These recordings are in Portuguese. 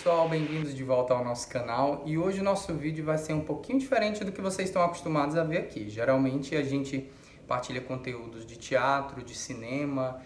pessoal, bem-vindos de volta ao nosso canal e hoje o nosso vídeo vai ser um pouquinho diferente do que vocês estão acostumados a ver aqui. Geralmente a gente partilha conteúdos de teatro, de cinema,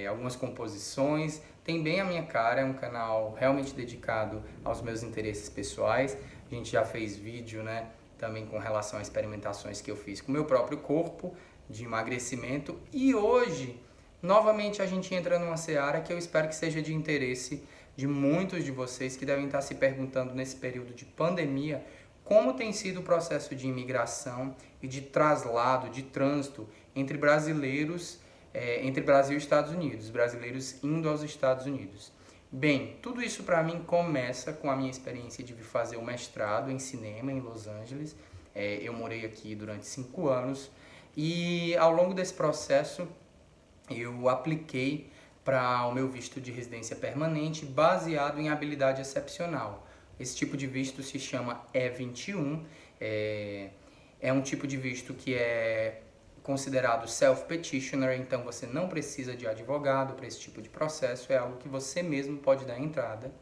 algumas composições. Tem bem a minha cara, é um canal realmente dedicado aos meus interesses pessoais. A gente já fez vídeo, né, também com relação a experimentações que eu fiz com o meu próprio corpo, de emagrecimento. E hoje, novamente, a gente entra numa seara que eu espero que seja de interesse de muitos de vocês que devem estar se perguntando nesse período de pandemia como tem sido o processo de imigração e de traslado, de trânsito entre brasileiros, entre Brasil e Estados Unidos, brasileiros indo aos Estados Unidos. Bem, tudo isso para mim começa com a minha experiência de vir fazer o mestrado em cinema em Los Angeles. Eu morei aqui durante 5 anos e ao longo desse processo eu apliquei para o meu visto de residência permanente baseado em habilidade excepcional. Esse tipo de visto se chama E-21, é um tipo de visto que é considerado self-petitioner, então você não precisa de advogado para esse tipo de processo, é algo que você mesmo pode dar entrada.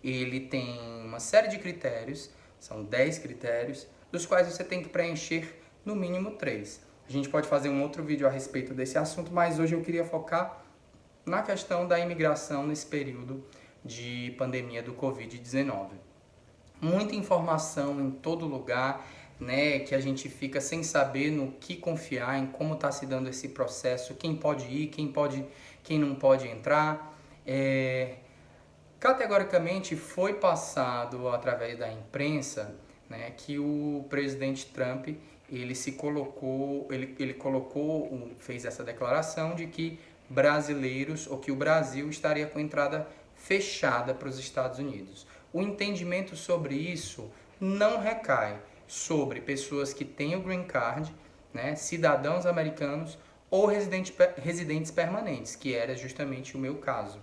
Ele tem uma série de critérios, são 10 critérios, dos quais você tem que preencher no mínimo 3. A gente pode fazer um outro vídeo a respeito desse assunto, mas hoje eu queria focar na questão da imigração nesse período de pandemia do Covid-19. Muita informação em todo lugar, né, que a gente fica sem saber no que confiar, em como está se dando esse processo, quem pode ir, quem não pode entrar. Categoricamente foi passado através da imprensa, né, que o presidente Trump fez essa declaração de que brasileiros, ou que o Brasil estaria com entrada fechada para os Estados Unidos. O entendimento sobre isso não recai sobre pessoas que têm o green card, né, cidadãos americanos ou residentes permanentes, que era justamente o meu caso.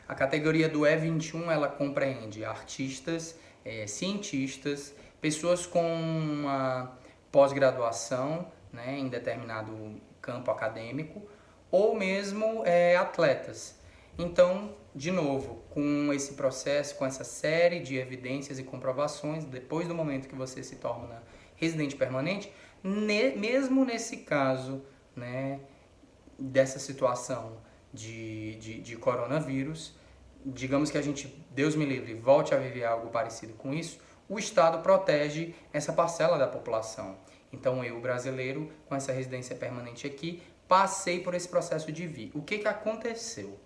A categoria do E-21 ela compreende artistas, cientistas, pessoas com uma pós-graduação, né, em determinado campo acadêmico, ou mesmo atletas. Então, de novo, com esse processo, com essa série de evidências e comprovações, depois do momento que você se torna residente permanente, mesmo nesse caso, né, dessa situação de coronavírus, digamos que a gente, Deus me livre, volte a viver algo parecido com isso, o Estado protege essa parcela da população. Então eu, brasileiro, com essa residência permanente aqui, passei por esse processo de vir. O que aconteceu?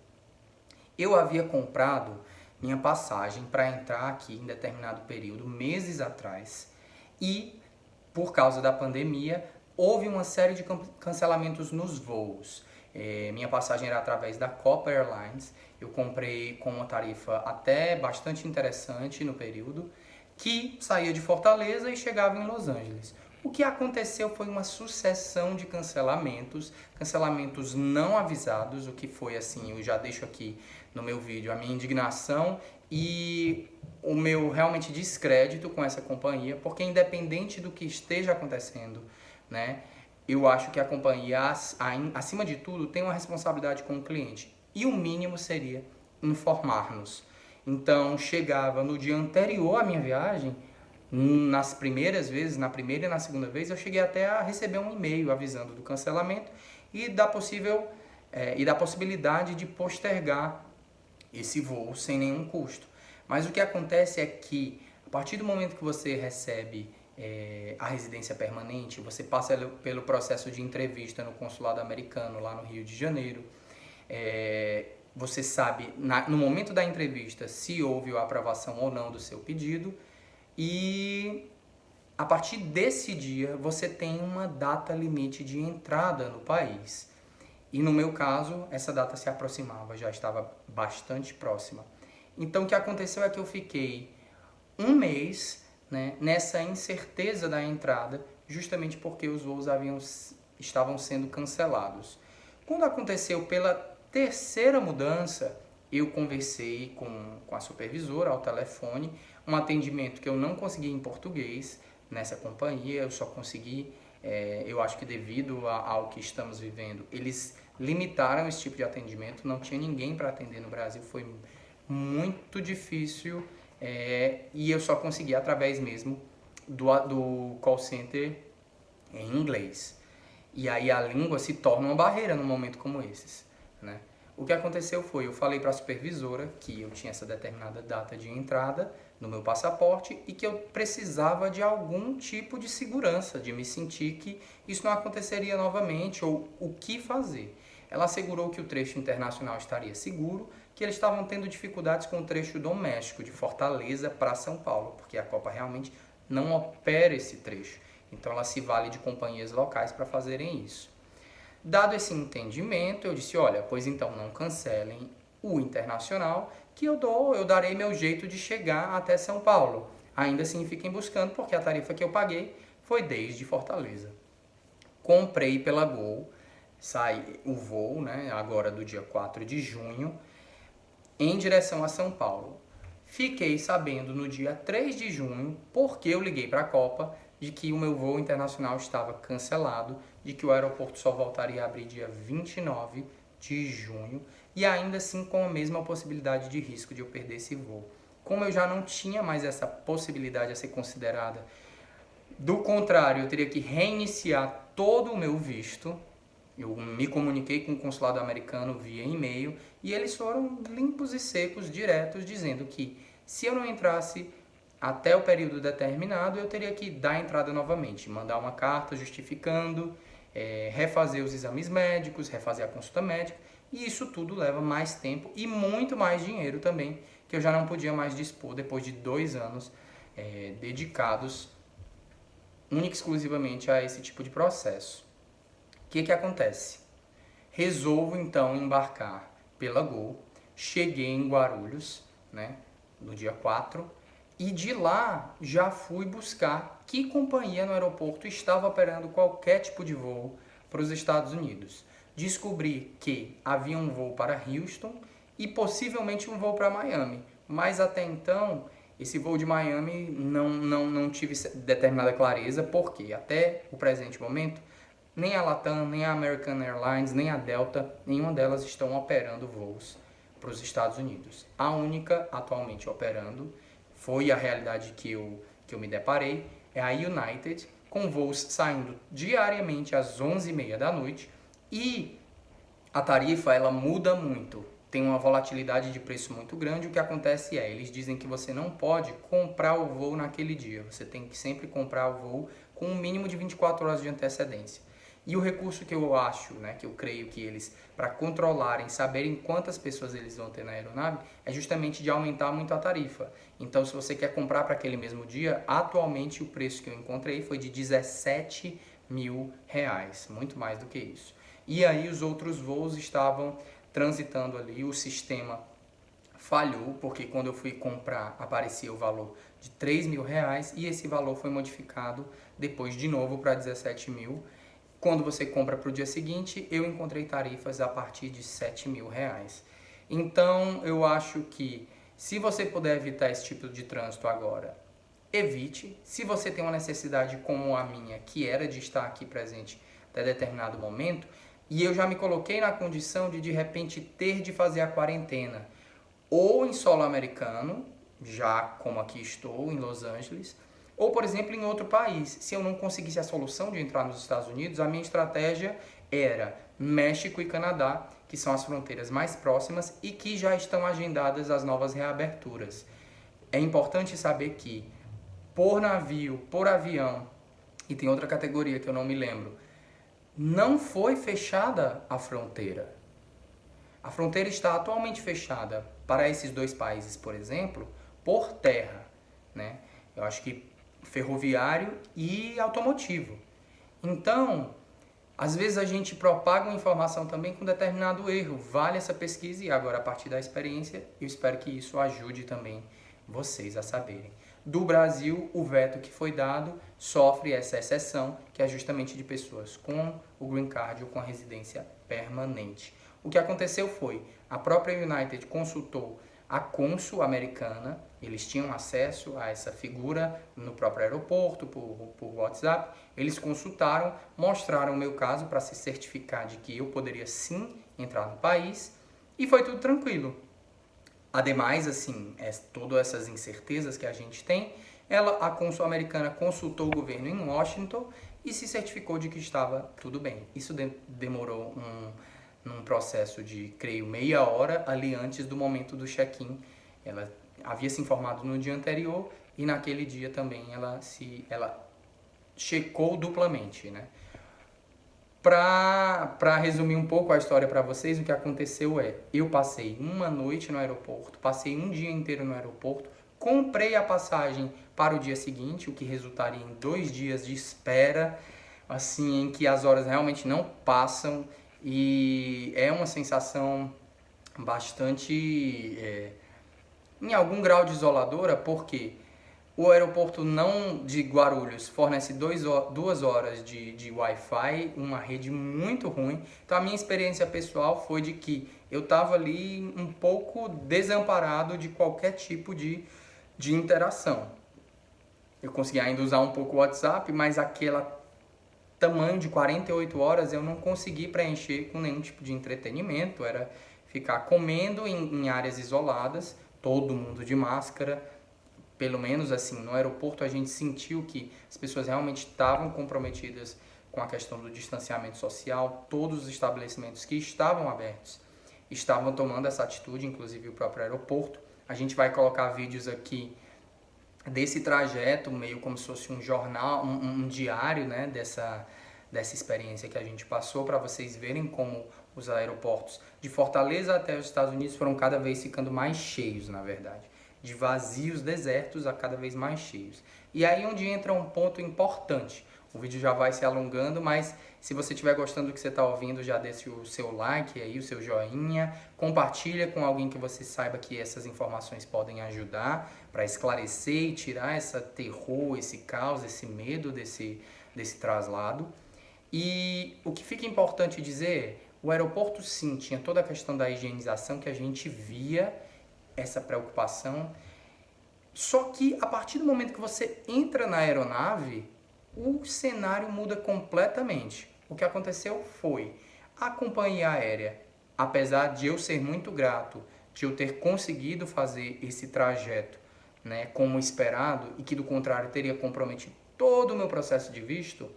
Eu havia comprado minha passagem para entrar aqui em determinado período, meses atrás, e por causa da pandemia, houve uma série de cancelamentos nos voos. Minha passagem era através da Copa Airlines, eu comprei com uma tarifa até bastante interessante no período, que saía de Fortaleza e chegava em Los Angeles. O que aconteceu foi uma sucessão de cancelamentos não avisados, o que foi assim, eu já deixo aqui no meu vídeo a minha indignação e o meu realmente descrédito com essa companhia, porque independente do que esteja acontecendo, né, eu acho que a companhia, acima de tudo, tem uma responsabilidade com o cliente. E o mínimo seria informar-nos. Então, chegava no dia anterior à minha viagem, nas primeiras vezes, na primeira e na segunda vez, eu cheguei até a receber um e-mail avisando do cancelamento e da possibilidade de postergar esse voo sem nenhum custo. Mas o que acontece é que, a partir do momento que você recebe a residência permanente, você passa pelo processo de entrevista no consulado americano lá no Rio de Janeiro, você sabe no momento da entrevista se houve a aprovação ou não do seu pedido, e a partir desse dia você tem uma data limite de entrada no país. E no meu caso, essa data se aproximava, já estava bastante próxima. Então o que aconteceu é que eu fiquei um mês, né, nessa incerteza da entrada, justamente porque os voos estavam sendo cancelados. Quando aconteceu pela terceira mudança, eu conversei com a supervisora ao telefone, um atendimento que eu não consegui em português nessa companhia, eu só consegui, eu acho que devido ao que estamos vivendo, eles limitaram esse tipo de atendimento, não tinha ninguém para atender no Brasil, foi muito difícil e eu só consegui através mesmo do call center em inglês. E aí a língua se torna uma barreira num momento como esses, né? O que aconteceu foi, eu falei para a supervisora que eu tinha essa determinada data de entrada no meu passaporte e que eu precisava de algum tipo de segurança, de me sentir que isso não aconteceria novamente ou o que fazer. Ela assegurou que o trecho internacional estaria seguro, que eles estavam tendo dificuldades com o trecho doméstico de Fortaleza para São Paulo, porque a Copa realmente não opera esse trecho. Então ela se vale de companhias locais para fazerem isso. Dado esse entendimento, eu disse, olha, pois então não cancelem o internacional, que eu darei meu jeito de chegar até São Paulo. Ainda assim fiquem buscando, porque a tarifa que eu paguei foi desde Fortaleza. Comprei pela Gol, sai o voo, né, agora do dia 4 de junho, em direção a São Paulo. Fiquei sabendo no dia 3 de junho, porque eu liguei para a Copa, de que o meu voo internacional estava cancelado, de que o aeroporto só voltaria a abrir dia 29 de junho, e ainda assim com a mesma possibilidade de risco de eu perder esse voo. Como eu já não tinha mais essa possibilidade a ser considerada, do contrário, eu teria que reiniciar todo o meu visto. Eu me comuniquei com o consulado americano via e-mail e eles foram limpos e secos, diretos, dizendo que se eu não entrasse até o período determinado, eu teria que dar entrada novamente, mandar uma carta justificando, refazer os exames médicos, refazer a consulta médica, e isso tudo leva mais tempo e muito mais dinheiro também, que eu já não podia mais dispor depois de 2 anos dedicados única e exclusivamente a esse tipo de processo. O que acontece? Resolvo então embarcar pela Gol, cheguei em Guarulhos, né, no dia 4, e de lá já fui buscar que companhia no aeroporto estava operando qualquer tipo de voo para os Estados Unidos. Descobri que havia um voo para Houston e possivelmente um voo para Miami, mas até então esse voo de Miami não tive determinada clareza, porque até o presente momento nem a Latam, nem a American Airlines, nem a Delta, nenhuma delas estão operando voos para os Estados Unidos. A única atualmente operando, foi a realidade que eu me deparei, é a United, com voos saindo diariamente às 11h30 da noite, e a tarifa ela muda muito, tem uma volatilidade de preço muito grande. O que acontece eles dizem que você não pode comprar o voo naquele dia, você tem que sempre comprar o voo com um mínimo de 24 horas de antecedência. E o recurso que eu acho, né, que eu creio que eles, para controlarem, saberem quantas pessoas eles vão ter na aeronave, é justamente de aumentar muito a tarifa. Então, se você quer comprar para aquele mesmo dia, atualmente o preço que eu encontrei foi de R$17 mil, muito mais do que isso. E aí os outros voos estavam transitando ali, o sistema falhou, porque quando eu fui comprar aparecia o valor de R$3 mil, e esse valor foi modificado depois de novo para 17 mil. Quando você compra para o dia seguinte, eu encontrei tarifas a partir de R$7 mil. Então, eu acho que se você puder evitar esse tipo de trânsito agora, evite. Se você tem uma necessidade como a minha, que era de estar aqui presente até determinado momento, e eu já me coloquei na condição de repente ter de fazer a quarentena, ou em solo americano, já como aqui estou, em Los Angeles, ou, por exemplo, em outro país. Se eu não conseguisse a solução de entrar nos Estados Unidos, a minha estratégia era México e Canadá, que são as fronteiras mais próximas e que já estão agendadas as novas reaberturas. É importante saber que, por navio, por avião, e tem outra categoria que eu não me lembro, não foi fechada a fronteira. A fronteira está atualmente fechada para esses 2 países, por exemplo, por terra, né? Eu acho que ferroviário e automotivo. Então, às vezes a gente propaga uma informação também com determinado erro. Vale essa pesquisa e agora, a partir da experiência, eu espero que isso ajude também vocês a saberem. Do Brasil, o veto que foi dado sofre essa exceção, que é justamente de pessoas com o Green Card ou com a residência permanente. O que aconteceu foi, a própria United consultou a cônsul americana, eles tinham acesso a essa figura no próprio aeroporto, por WhatsApp, eles consultaram, mostraram o meu caso para se certificar de que eu poderia sim entrar no país, e foi tudo tranquilo. Ademais, assim, todas essas incertezas que a gente tem, a cônsul americana consultou o governo em Washington e se certificou de que estava tudo bem. Isso demorou num processo de, creio, meia hora ali antes do momento do check-in. Ela havia se informado no dia anterior e naquele dia também ela checou duplamente, né? Para resumir um pouco a história para vocês, o que aconteceu eu passei uma noite no aeroporto, passei um dia inteiro no aeroporto, comprei a passagem para o dia seguinte, o que resultaria em 2 dias de espera, assim, em que as horas realmente não passam e é uma sensação bastante, em algum grau desoladora, porque o aeroporto não de Guarulhos fornece 2 horas de Wi-Fi, uma rede muito ruim. Então a minha experiência pessoal foi de que eu estava ali um pouco desamparado de qualquer tipo de interação. Eu consegui ainda usar um pouco o WhatsApp, mas aquele tamanho de 48 horas eu não consegui preencher com nenhum tipo de entretenimento. Era ficar comendo em áreas isoladas, todo mundo de máscara. Pelo menos assim, no aeroporto a gente sentiu que as pessoas realmente estavam comprometidas com a questão do distanciamento social. Todos os estabelecimentos que estavam abertos estavam tomando essa atitude, inclusive o próprio aeroporto. A gente vai colocar vídeos aqui desse trajeto, meio como se fosse um jornal, um diário, né, dessa experiência que a gente passou, para vocês verem como os aeroportos de Fortaleza até os Estados Unidos foram cada vez ficando mais cheios, na verdade. De vazios, desertos a cada vez mais cheios. E aí onde entra um ponto importante. O vídeo já vai se alongando, mas se você estiver gostando do que você está ouvindo, já deixe o seu like aí, o seu joinha, compartilha com alguém que você saiba que essas informações podem ajudar para esclarecer e tirar esse terror, esse caos, esse medo desse traslado. E o que fica importante dizer, o aeroporto sim tinha toda a questão da higienização que a gente via, essa preocupação, só que a partir do momento que você entra na aeronave, o cenário muda completamente. O que aconteceu foi, a companhia aérea, apesar de eu ser muito grato, de eu ter conseguido fazer esse trajeto, né, como esperado, e que do contrário teria comprometido todo o meu processo de visto,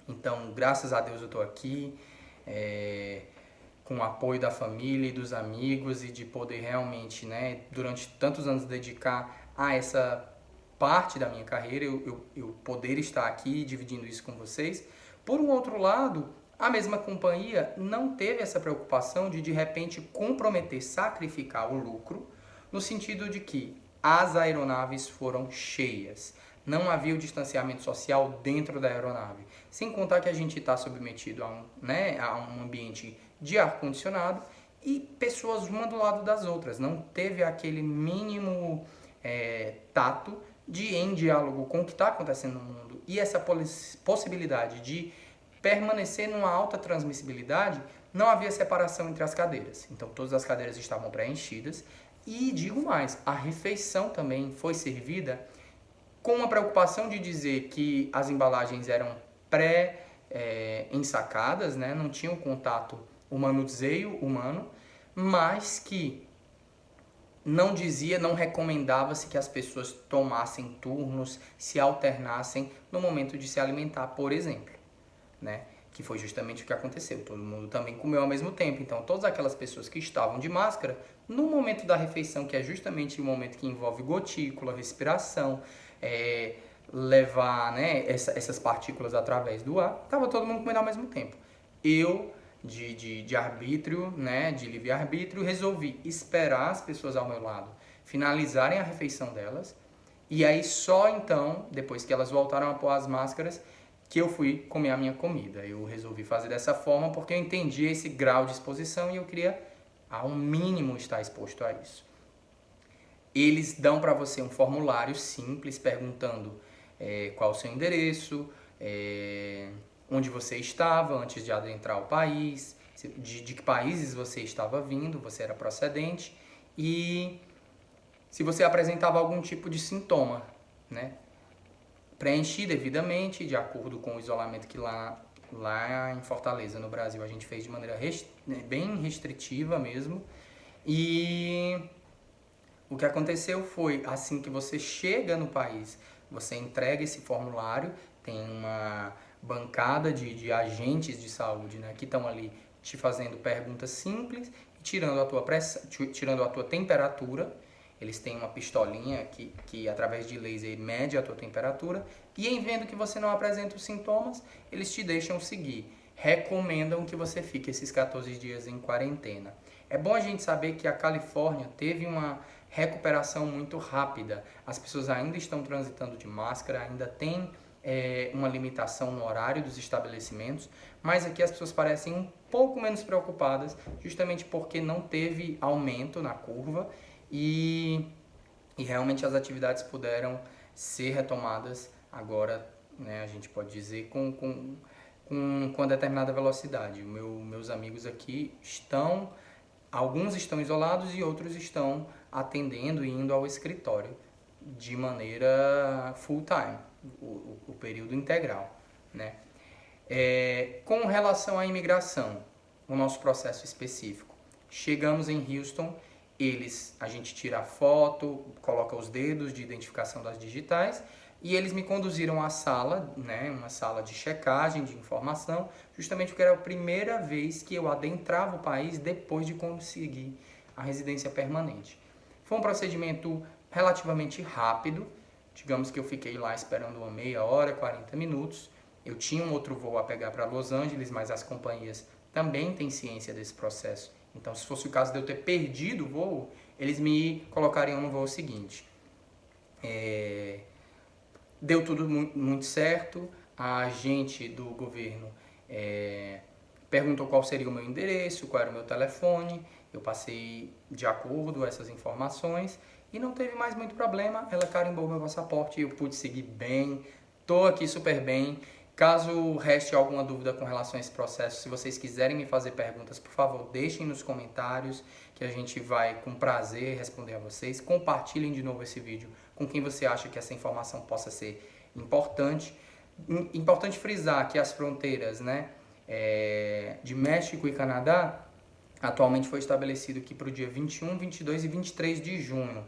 então graças a Deus eu estou aqui, com o apoio da família e dos amigos e de poder realmente, né, durante tantos anos dedicar a essa parte da minha carreira, eu poder estar aqui dividindo isso com vocês. Por um outro lado, a mesma companhia não teve essa preocupação de repente comprometer, sacrificar o lucro, no sentido de que as aeronaves foram cheias. Não havia o distanciamento social dentro da aeronave. Sem contar que a gente está submetido a um ambiente de ar-condicionado e pessoas uma do lado das outras. Não teve aquele mínimo tato em diálogo com o que está acontecendo no mundo. E essa possibilidade de permanecer numa alta transmissibilidade, não havia separação entre as cadeiras. Então todas as cadeiras estavam preenchidas. E digo mais, a refeição também foi servida com uma preocupação de dizer que as embalagens eram pré-ensacadas, né? Não tinham contato, o manuseio humano, mas que não recomendava-se que as pessoas tomassem turnos, se alternassem no momento de se alimentar, por exemplo, né? Que foi justamente o que aconteceu. Todo mundo também comeu ao mesmo tempo. Então, todas aquelas pessoas que estavam de máscara, no momento da refeição, que é justamente o momento que envolve gotícula, respiração, levar, né, essas partículas através do ar, estava todo mundo comendo ao mesmo tempo. Eu, de arbítrio, né, de livre-arbítrio, resolvi esperar as pessoas ao meu lado finalizarem a refeição delas, e aí só então, depois que elas voltaram a pôr as máscaras, que eu fui comer a minha comida. Eu resolvi fazer dessa forma porque eu entendi esse grau de exposição e eu queria, ao mínimo, estar exposto a isso. Eles dão para você um formulário simples perguntando qual o seu endereço, onde você estava antes de adentrar o país, de que países você estava vindo, você era procedente e se você apresentava algum tipo de sintoma, né? Preenchi devidamente, de acordo com o isolamento que lá em Fortaleza, no Brasil, a gente fez de maneira bem restritiva mesmo. E O que aconteceu foi, assim que você chega no país, você entrega esse formulário, tem uma bancada de agentes de saúde, né, que estão ali te fazendo perguntas simples, tirando a tua pressão, tirando a tua temperatura. Eles têm uma pistolinha que através de laser mede a tua temperatura, e em vendo que você não apresenta os sintomas, eles te deixam seguir. Recomendam que você fique esses 14 dias em quarentena. É bom a gente saber que a Califórnia teve uma recuperação muito rápida. As pessoas ainda estão transitando de máscara, ainda tem uma limitação no horário dos estabelecimentos, mas aqui as pessoas parecem um pouco menos preocupadas, justamente porque não teve aumento na curva e realmente as atividades puderam ser retomadas agora, né, a gente pode dizer, com determinada velocidade. Meus amigos aqui alguns estão isolados e outros estão atendendo e indo ao escritório de maneira full time, o período integral, né? Com relação à imigração, o nosso processo específico, chegamos em Houston, a gente tira a foto, coloca os dedos de identificação das digitais e eles me conduziram à sala, né, uma sala de checagem de informação, justamente porque era a primeira vez que eu adentrava o país depois de conseguir a residência permanente. Foi um procedimento relativamente rápido, digamos que eu fiquei lá esperando uma meia hora, 40 minutos. Eu tinha um outro voo a pegar para Los Angeles, mas as companhias também têm ciência desse processo. Então, se fosse o caso de eu ter perdido o voo, eles me colocariam no voo seguinte. Deu tudo muito certo, a agente do governo perguntou qual seria o meu endereço, qual era o meu telefone, eu passei de acordo essas informações e não teve mais muito problema, ela carimbou meu passaporte e eu pude seguir bem, estou aqui super bem. Caso reste alguma dúvida com relação a esse processo, se vocês quiserem me fazer perguntas, por favor, deixem nos comentários que a gente vai com prazer responder a vocês. Compartilhem de novo esse vídeo com quem você acha que essa informação possa ser importante. Importante frisar que as fronteiras, né, de México e Canadá atualmente foi estabelecido que para o dia 21, 22 e 23 de junho.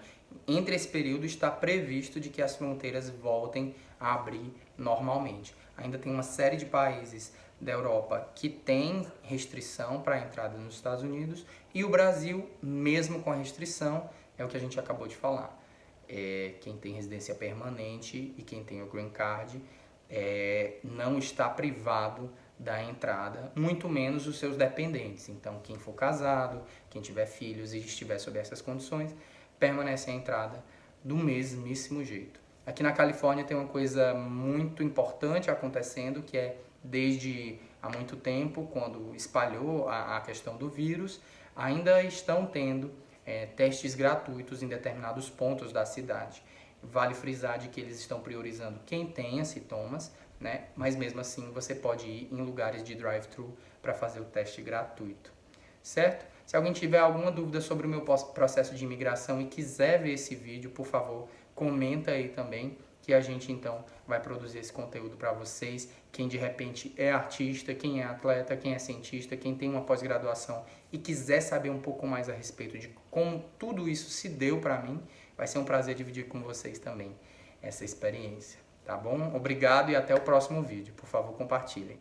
Entre esse período está previsto de que as fronteiras voltem a abrir normalmente. Ainda tem uma série de países da Europa que tem restrição para a entrada nos Estados Unidos e o Brasil, mesmo com a restrição, é o que a gente acabou de falar. Quem tem residência permanente e quem tem o Green Card não está privado da entrada, muito menos os seus dependentes. Então, quem for casado, quem tiver filhos e estiver sob essas condições, permanece a entrada do mesmíssimo jeito. Aqui na Califórnia tem uma coisa muito importante acontecendo, que é desde há muito tempo, quando espalhou a questão do vírus, ainda estão tendo testes gratuitos em determinados pontos da cidade. Vale frisar de que eles estão priorizando quem tenha sintomas, né? Mas mesmo assim você pode ir em lugares de drive-thru para fazer o teste gratuito, certo? Se alguém tiver alguma dúvida sobre o meu processo de imigração e quiser ver esse vídeo, por favor, comenta aí também, que a gente então vai produzir esse conteúdo para vocês. Quem de repente é artista, quem é atleta, quem é cientista, quem tem uma pós-graduação e quiser saber um pouco mais a respeito de como tudo isso se deu para mim, vai ser um prazer dividir com vocês também essa experiência, tá bom? Obrigado e até o próximo vídeo. Por favor, compartilhem.